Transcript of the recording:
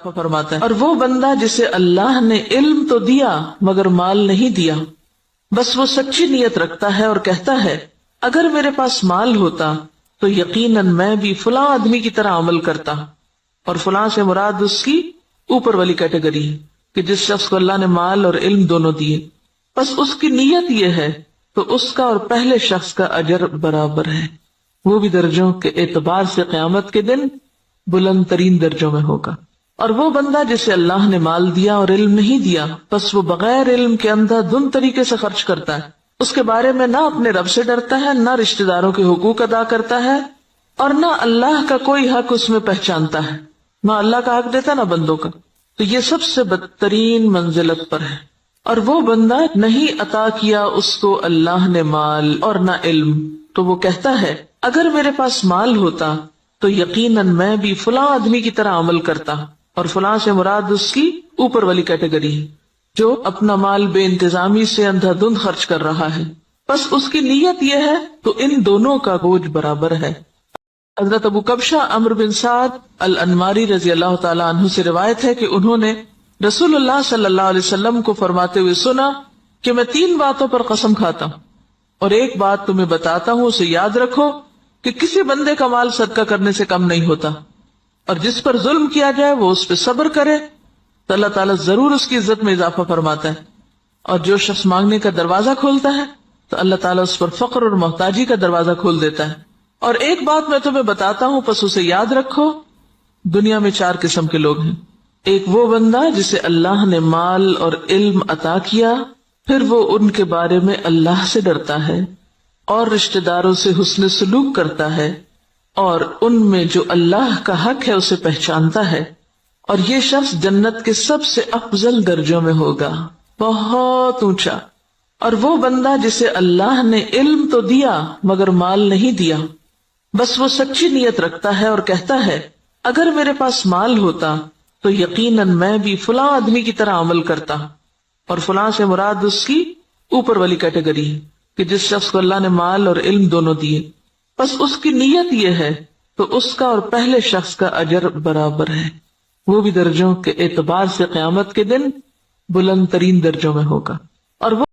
فرماتا ہے، اور وہ بندہ جسے اللہ نے علم تو دیا مگر مال نہیں دیا، بس وہ سچی نیت رکھتا ہے اور کہتا ہے اگر میرے پاس مال ہوتا تو یقیناً میں بھی فلاں آدمی کی طرح عمل کرتا، اور فلاں سے مراد اس کی اوپر والی کیٹیگری ہے کہ جس شخص کو اللہ نے مال اور علم دونوں دیے، بس اس کی نیت یہ ہے تو اس کا اور پہلے شخص کا اجر برابر ہے، وہ بھی درجوں کے اعتبار سے قیامت کے دن بلند ترین درجوں میں ہوگا۔ اور وہ بندہ جسے اللہ نے مال دیا اور علم نہیں دیا، بس وہ بغیر علم کے اندھا دھند طریقے سے خرچ کرتا ہے، اس کے بارے میں نہ اپنے رب سے ڈرتا ہے، نہ رشتہ داروں کے حقوق ادا کرتا ہے، اور نہ اللہ کا کوئی حق اس میں پہچانتا ہے، نہ اللہ کا حق دیتا نہ بندوں کا، تو یہ سب سے بدترین منزلت پر ہے۔ اور وہ بندہ نہیں عطا کیا اس کو اللہ نے مال اور نہ علم، تو وہ کہتا ہے اگر میرے پاس مال ہوتا تو یقیناً میں بھی فلاں آدمی کی طرح عمل کرتا، اور فلاں سے مراد اس کی اوپر والی کیٹیگری ہے جو اپنا مال بے انتظامی سے اندھا دھند خرچ کر رہا ہے، بس اس کی نیت یہ ہے تو ان دونوں کا بوجھ برابر ہے۔ حضرت ابو کبشہ عمرو بن سعد الانماری رضی اللہ تعالی عنہ سے روایت ہے کہ انہوں نے رسول اللہ صلی اللہ علیہ وسلم کو فرماتے ہوئے سنا کہ میں 3 باتوں پر قسم کھاتا ہوں، اور ایک بات تمہیں بتاتا ہوں، اسے یاد رکھو کہ کسی بندے کا مال صدقہ کرنے سے کم نہیں ہوتا، اور جس پر ظلم کیا جائے وہ اس پہ صبر کرے تو اللہ تعالیٰ ضرور اس کی عزت میں اضافہ فرماتا ہے، اور جو شخص مانگنے کا دروازہ کھولتا ہے تو اللہ تعالیٰ اس پر فقر اور محتاجی کا دروازہ کھول دیتا ہے۔ اور ایک بات میں تمہیں بتاتا ہوں، پس اسے یاد رکھو، دنیا میں 4 قسم کے لوگ ہیں۔ ایک وہ بندہ جسے اللہ نے مال اور علم عطا کیا، پھر وہ ان کے بارے میں اللہ سے ڈرتا ہے اور رشتہ داروں سے حسن سلوک کرتا ہے، اور ان میں جو اللہ کا حق ہے اسے پہچانتا ہے، اور یہ شخص جنت کے سب سے افضل درجوں میں ہوگا، بہت اونچا۔ اور وہ بندہ جسے اللہ نے علم تو دیا مگر مال نہیں دیا، بس وہ سچی نیت رکھتا ہے اور کہتا ہے اگر میرے پاس مال ہوتا تو یقیناً میں بھی فلاں آدمی کی طرح عمل کرتا، اور فلاں سے مراد اس کی اوپر والی کیٹیگری ہے کہ جس شخص کو اللہ نے مال اور علم دونوں دیے، بس اس کی نیت یہ ہے تو اس کا اور پہلے شخص کا اجر برابر ہے، وہ بھی درجوں کے اعتبار سے قیامت کے دن بلند ترین درجوں میں ہوگا۔ اور وہ